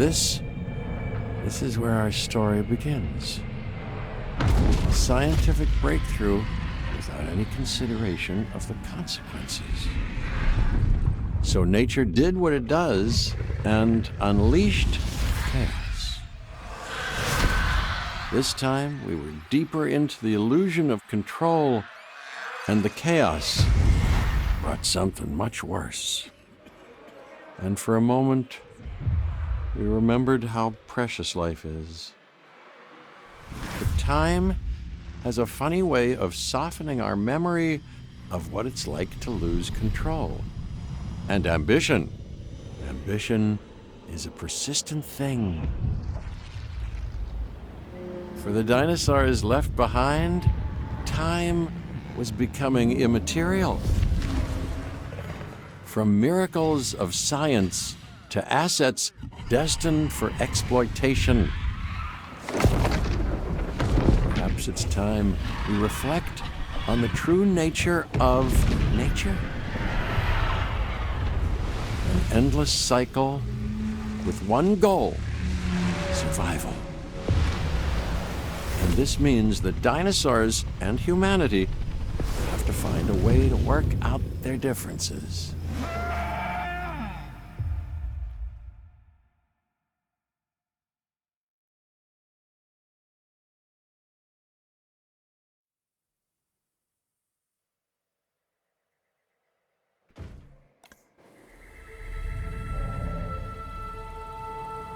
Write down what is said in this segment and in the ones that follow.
this is where our story begins. A scientific breakthrough without any consideration of the consequences. So nature did what it does and unleashed chaos. This time, we were deeper into the illusion of control, and the chaos brought something much worse. And for a moment, we remembered how precious life is. But time has a funny way of softening our memory of what it's like to lose control. And ambition. Ambition is a persistent thing. For the dinosaurs left behind, time was becoming immaterial. From miracles of science to assets destined for exploitation. Perhaps it's time we reflect on the true nature of nature. An endless cycle with one goal: survival. And this means that dinosaurs and humanity have to find a way to work out their differences.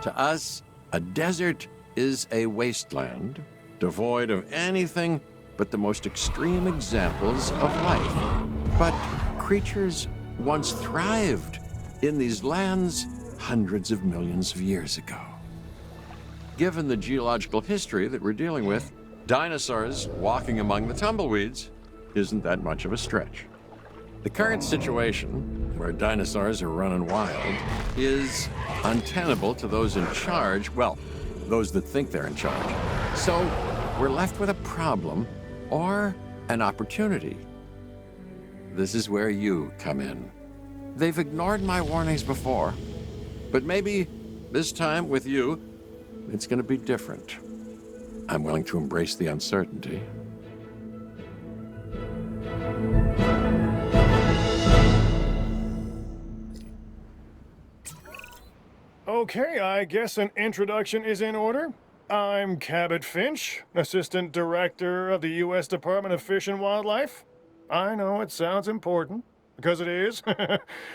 To us, a desert is a wasteland, devoid of anything but the most extreme examples of life. But creatures once thrived in these lands hundreds of millions of years ago. Given the geological history that we're dealing with, dinosaurs walking among the tumbleweeds isn't that much of a stretch. The current situation, where dinosaurs are running wild, is untenable to those in charge, well, those that think they're in charge. So we're left with a problem or an opportunity. This is where you come in. They've ignored my warnings before, but maybe this time with you, it's going to be different. I'm willing to embrace the uncertainty. Okay, I guess an introduction is in order. I'm Cabot Finch, Assistant Director of the U.S. Department of Fish and Wildlife. I know it sounds important, because it is,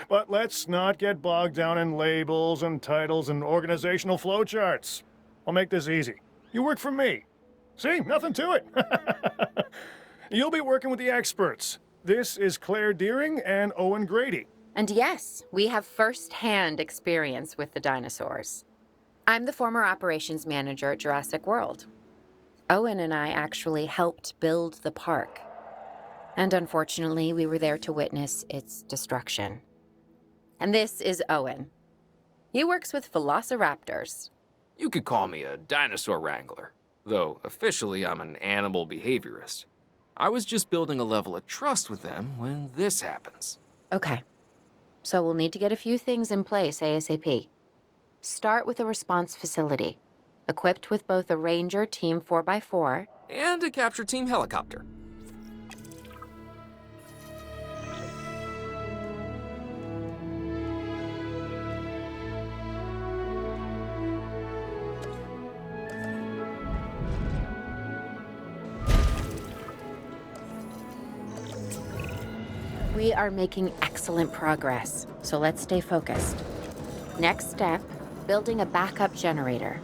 but let's not get bogged down in labels and titles and organizational flowcharts. I'll make this easy. You work for me. See, nothing to it. You'll be working with the experts. This is Claire Deering and Owen Grady. And yes, we have first-hand experience with the dinosaurs. I'm the former operations manager at Jurassic World. Owen and I actually helped build the park. And unfortunately, we were there to witness its destruction. And this is Owen. He works with velociraptors. You could call me a dinosaur wrangler, though officially I'm an animal behaviorist. I was just building a level of trust with them when this happens. Okay. So we'll need to get a few things in place ASAP. Start with a response facility, equipped with both a Ranger Team 4x4 and a capture team helicopter. We are making excellent progress, so let's stay focused. Next step, building a backup generator.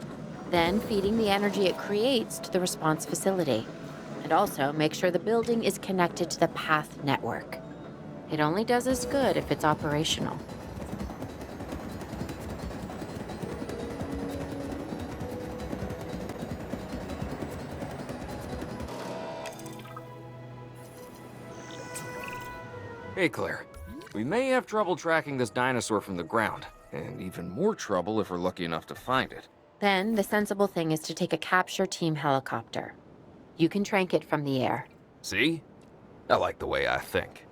Then feeding the energy it creates to the response facility. And also make sure the building is connected to the path network. It only does us good if it's operational. Hey, Claire. We may have trouble tracking this dinosaur from the ground, and even more trouble if we're lucky enough to find it. Then the sensible thing is to take a capture team helicopter. You can trank it from the air. See? I like the way I think.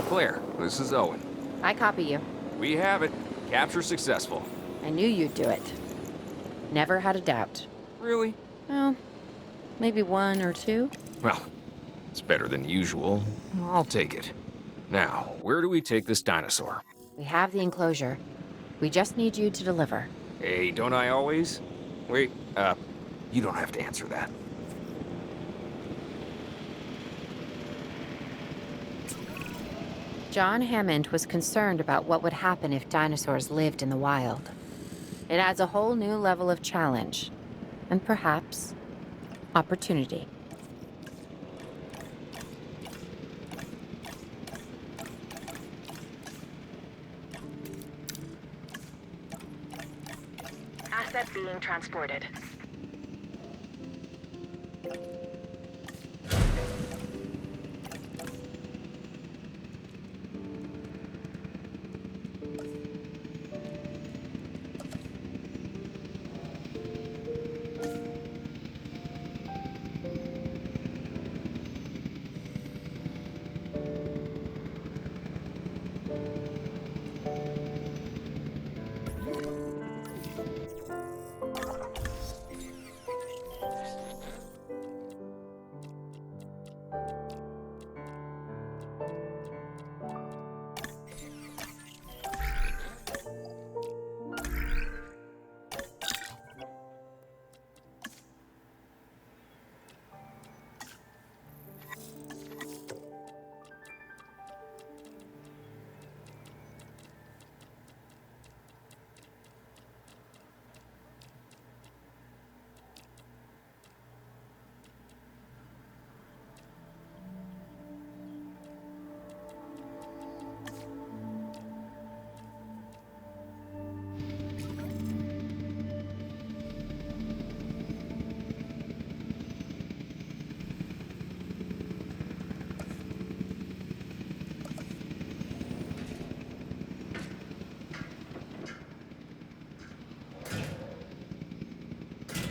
Claire, this is Owen. I copy you. We have it. Capture successful. I knew you'd do it. Never had a doubt. Really? Well, maybe one or two. Well, it's better than usual. I'll take it. Now, where do we take this dinosaur? We have the enclosure. We just need you to deliver. Hey, don't I always? Wait, you don't have to answer that. John Hammond was concerned about what would happen if dinosaurs lived in the wild. It adds a whole new level of challenge, and perhaps opportunity. Asset being transported.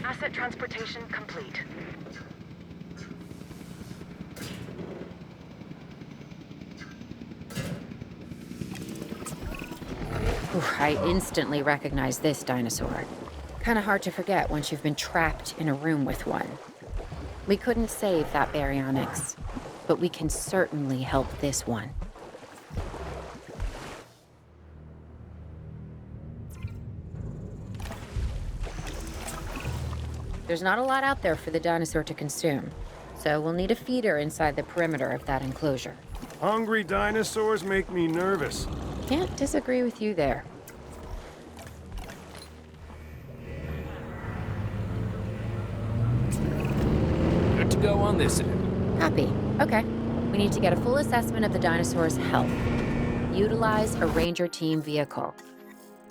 Asset transportation complete. I instantly recognize this dinosaur. Kinda hard to forget once you've been trapped in a room with one. We couldn't save that baryonyx, but we can certainly help this one. There's not a lot out there for the dinosaur to consume, so we'll need a feeder inside the perimeter of that enclosure. Hungry dinosaurs make me nervous. Can't disagree with you there. Good to go on this end. Copy. Okay. We need to get a full assessment of the dinosaur's health. Utilize a ranger team vehicle.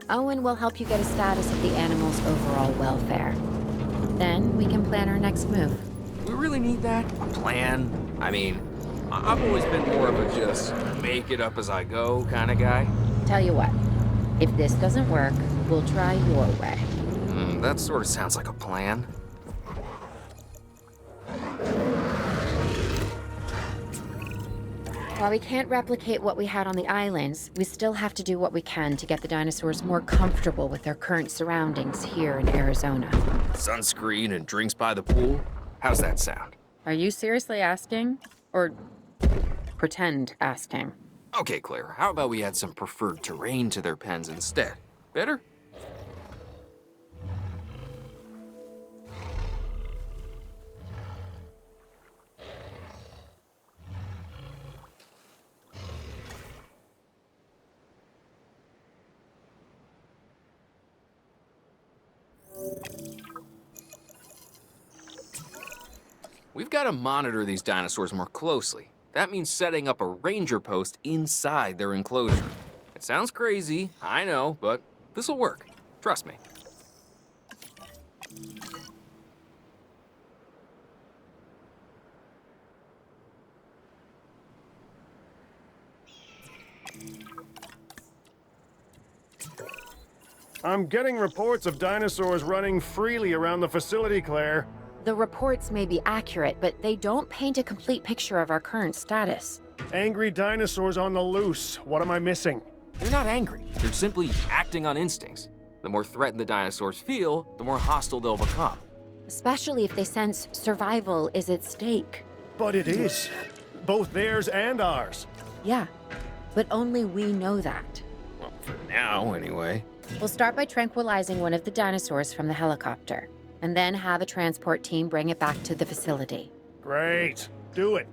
Owen will help you get a status of the animal's overall welfare. Then we can plan our next move. We really need that? A plan? I mean, I've always been more of a just make it up as I go kind of guy. Tell you what, if this doesn't work, we'll try your way. That sort of sounds like a plan. While we can't replicate what we had on the islands, we still have to do what we can to get the dinosaurs more comfortable with their current surroundings here in Arizona. Sunscreen and drinks by the pool? How's that sound? Are you seriously asking? Or pretend asking? Okay, Claire, how about we add some preferred terrain to their pens instead? Better? We've got to monitor these dinosaurs more closely. That means setting up a ranger post inside their enclosure. It sounds crazy, I know, but this'll work. Trust me. I'm getting reports of dinosaurs running freely around the facility, Claire. The reports may be accurate, but they don't paint a complete picture of our current status. Angry dinosaurs on the loose. What am I missing? They're not angry, they're simply acting on instincts. The more threatened the dinosaurs feel, the more hostile they'll become. Especially if they sense survival is at stake. But it is. Both theirs and ours. Yeah, but only we know that. Well, for now, anyway. We'll start by tranquilizing one of the dinosaurs from the helicopter, and then have a transport team bring it back to the facility. Great. Do it.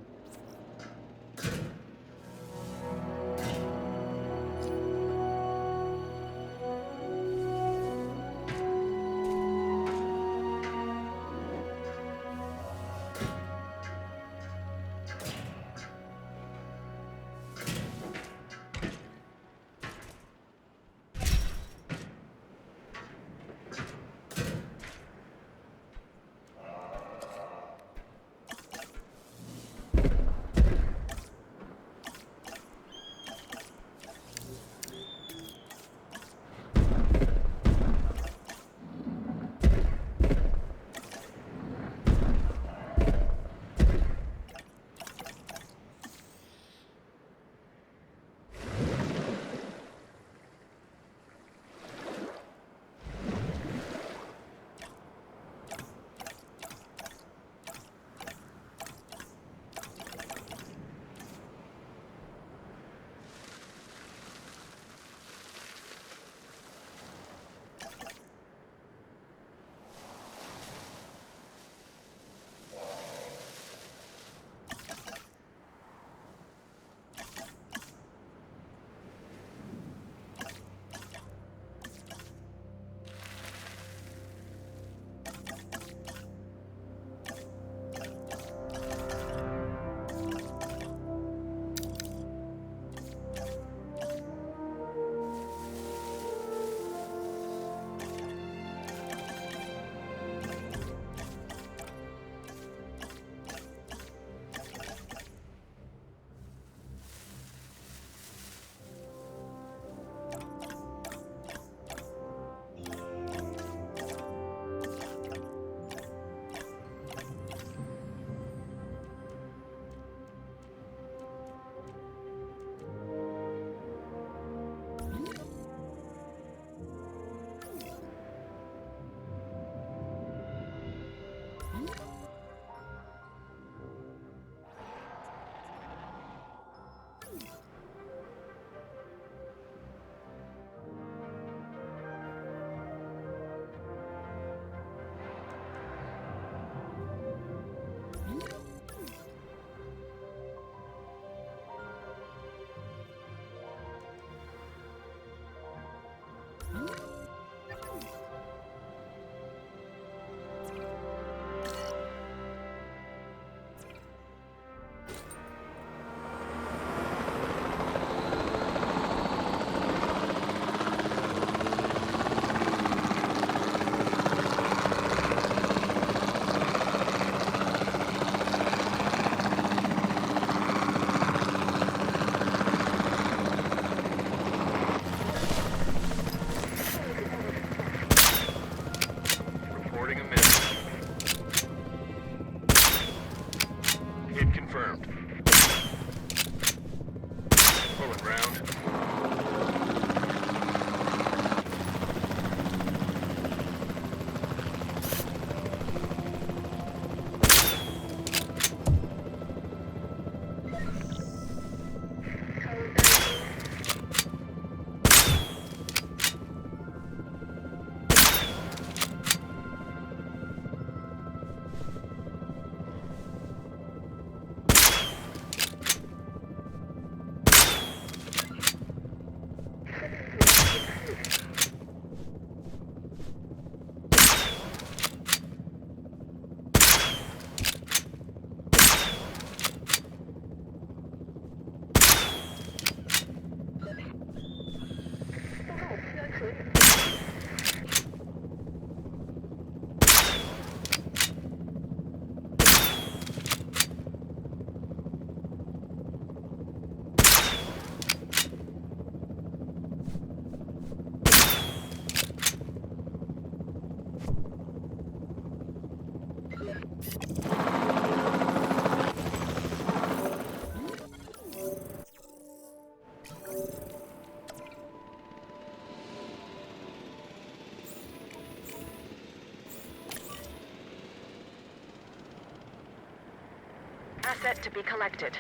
Asset to be collected.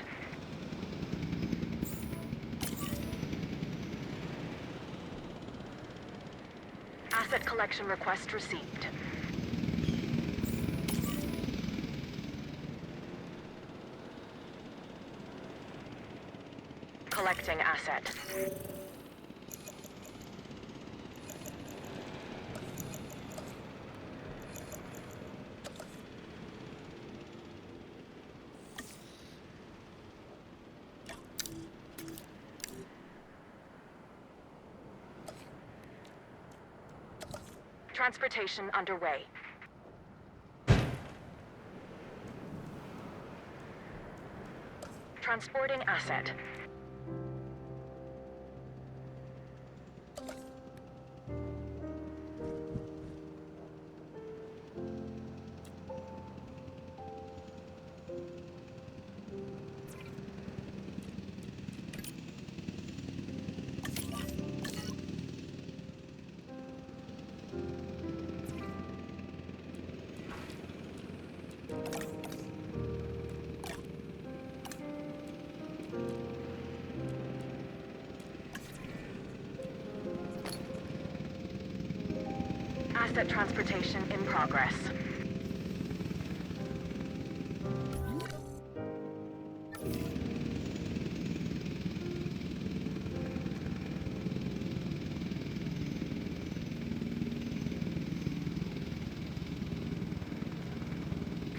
Asset collection request received. Collecting asset. Transportation underway. Transporting asset. Asset transportation in progress.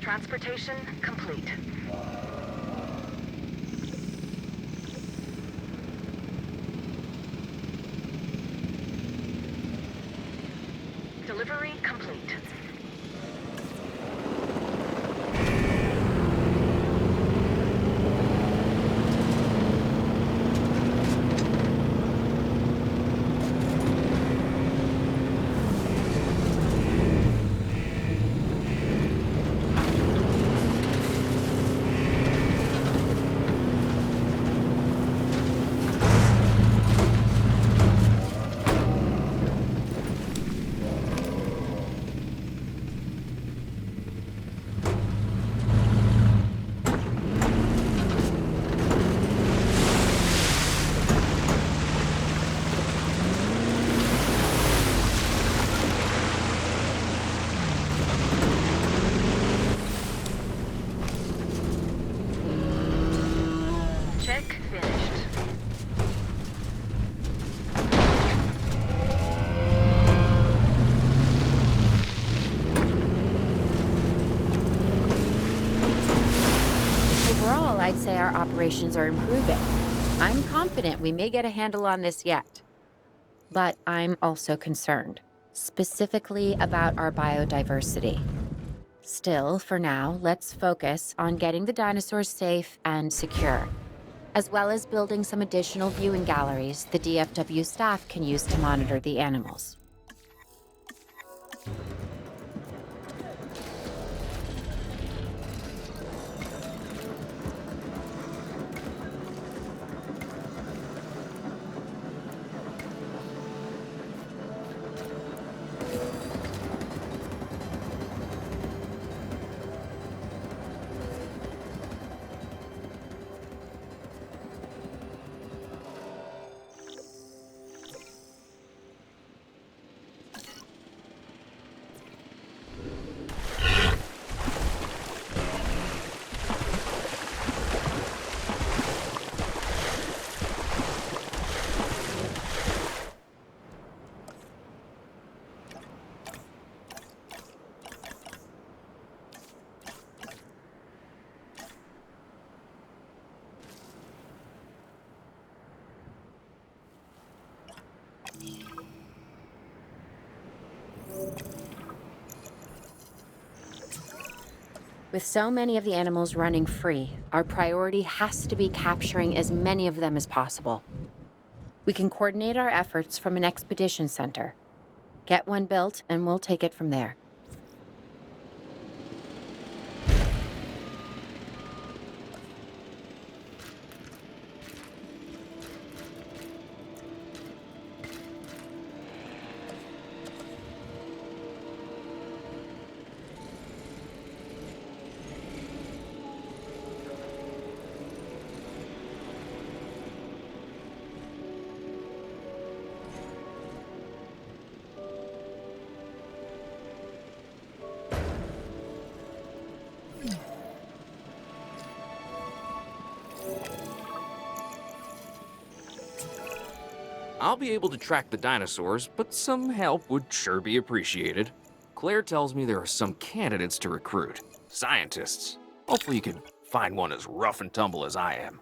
Transportation complete. Delivery complete. Check finished. Overall, I'd say our operations are improving. I'm confident we may get a handle on this yet. But I'm also concerned, specifically about our biodiversity. Still, for now, let's focus on getting the dinosaurs safe and secure, as well as building some additional viewing galleries the DFW staff can use to monitor the animals. With so many of the animals running free, our priority has to be capturing as many of them as possible. We can coordinate our efforts from an expedition center. Get one built, and we'll take it from there. I'll be able to track the dinosaurs, but some help would sure be appreciated. Claire tells me there are some candidates to recruit. Scientists. Hopefully you can find one as rough and tumble as I am.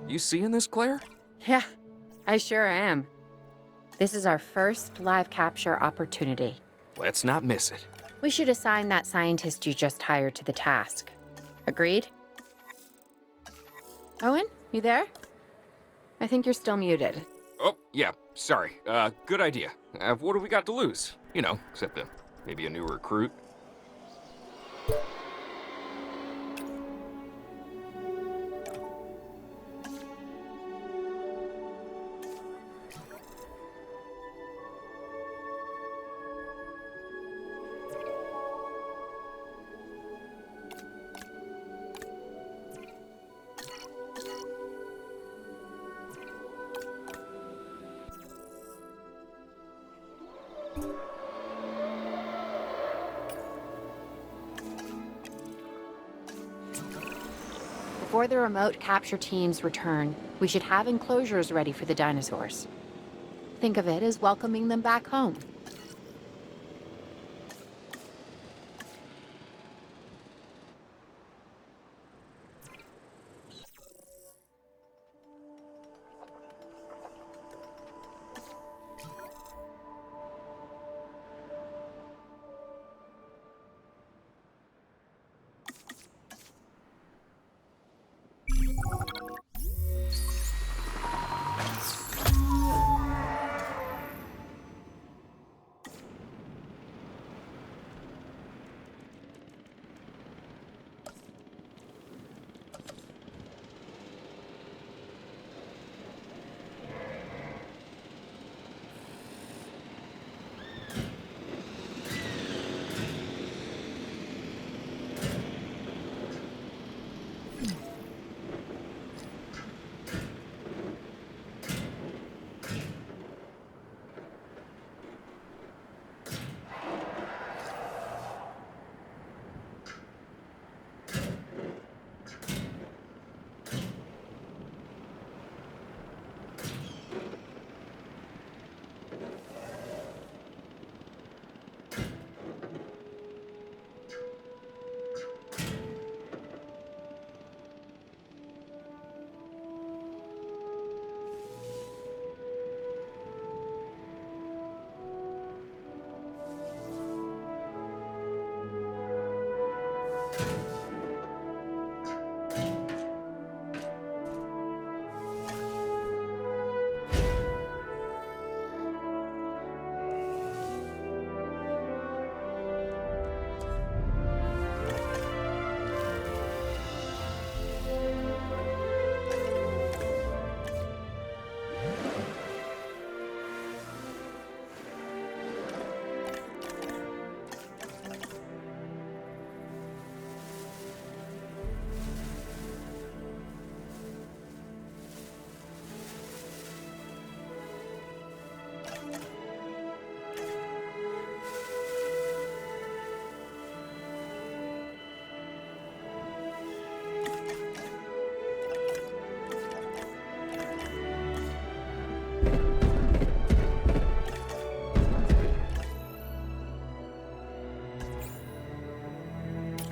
You seeing this, Claire? Yeah, I sure am. This is our first live capture opportunity. Let's not miss it. We should assign that scientist you just hired to the task. Agreed? Owen, you there? I think you're still muted. Oh, yeah, sorry. Good idea. What have we got to lose? You know, except maybe a new recruit. Before the remote capture teams return, we should have enclosures ready for the dinosaurs. Think of it as welcoming them back home.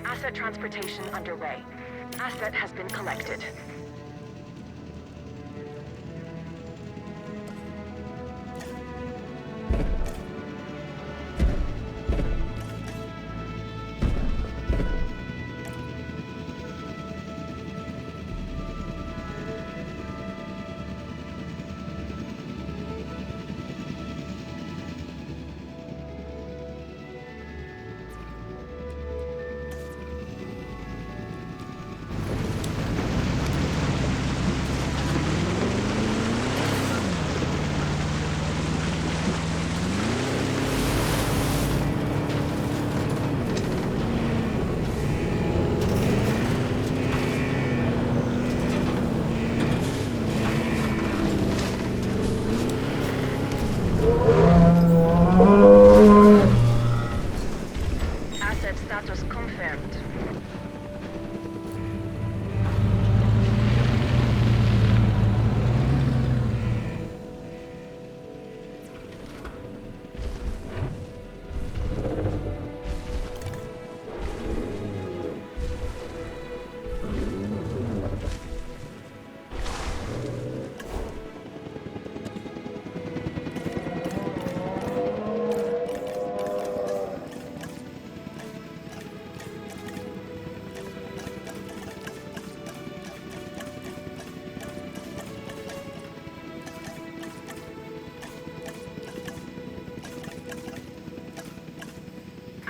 Asset transportation underway. Asset has been collected.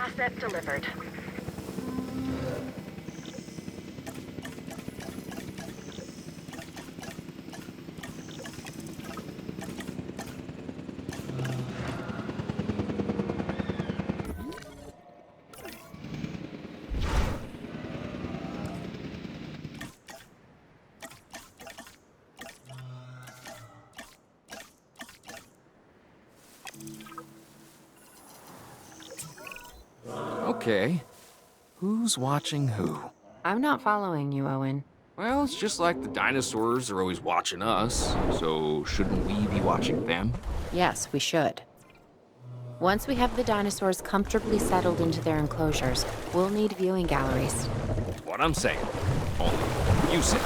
Asset delivered. Okay. Who's watching who? I'm not following you, Owen. Well, it's just like the dinosaurs are always watching us, so shouldn't we be watching them? Yes, we should. Once we have the dinosaurs comfortably settled into their enclosures, we'll need viewing galleries. What I'm saying. Only you said.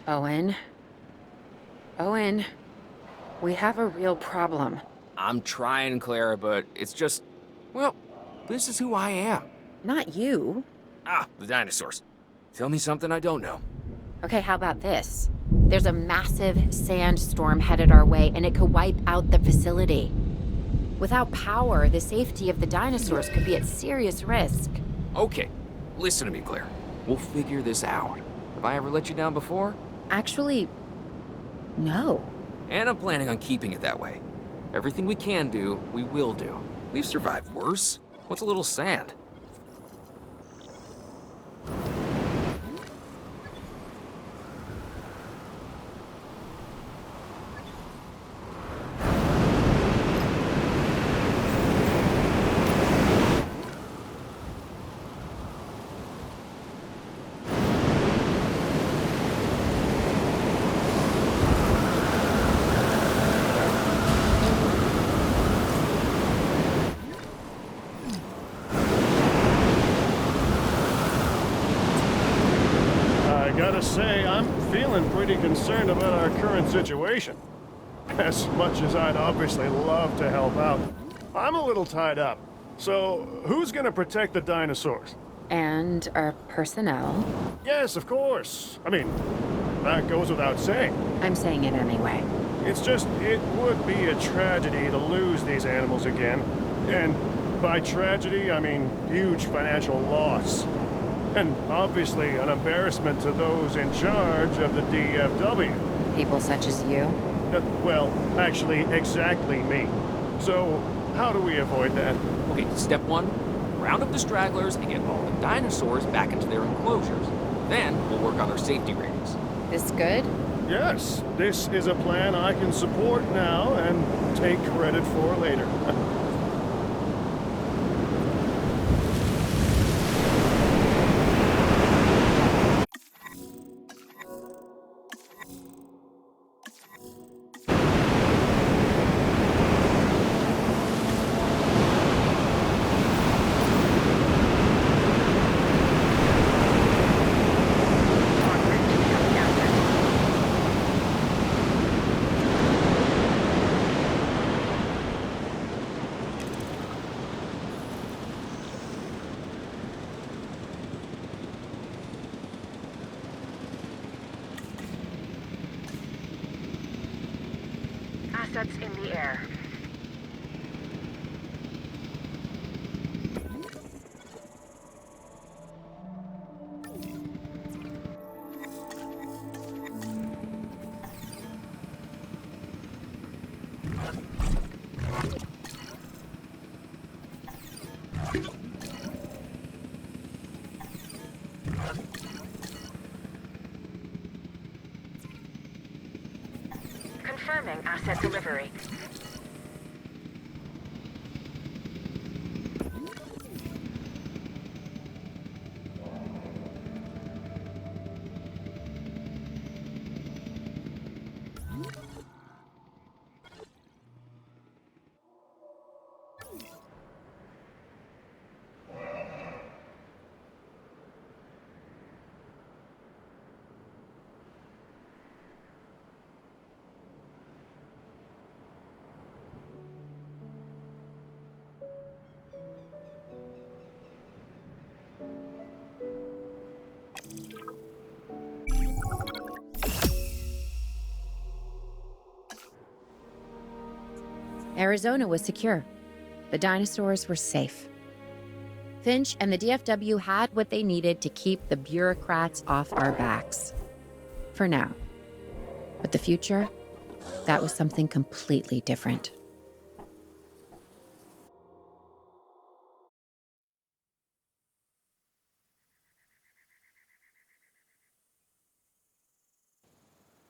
Owen. Owen. We have a real problem. I'm trying, Clara, but it's just, well, this is who I am. Not you. Ah, the dinosaurs. Tell me something I don't know. Okay, how about this? There's a massive sandstorm headed our way, and it could wipe out the facility. Without power, the safety of the dinosaurs could be at serious risk. Okay, listen to me, Claire. We'll figure this out. Have I ever let you down before? Actually, no. And I'm planning on keeping it that way. Everything we can do, we will do. We've survived worse. What's a little sand? gotta say, I'm feeling pretty concerned about our current situation. As much as I'd obviously love to help out, I'm a little tied up. So, who's gonna protect the dinosaurs? And our personnel. Yes, of course. I mean, that goes without saying. I'm saying it anyway. It's just, it would be a tragedy to lose these animals again. And by tragedy, I mean huge financial loss. And obviously an embarrassment to those in charge of the DFW. People such as you. Well, actually, exactly me. So, how do we avoid that? Okay, step one, round up the stragglers and get all the dinosaurs back into their enclosures. Then we'll work on their safety ratings. This good? Yes, this is a plan I can support now and take credit for later. Assets in the air. Confirming asset delivery. Arizona was secure. The dinosaurs were safe. Finch and the DFW had what they needed to keep the bureaucrats off our backs. For now. But the future, that was something completely different.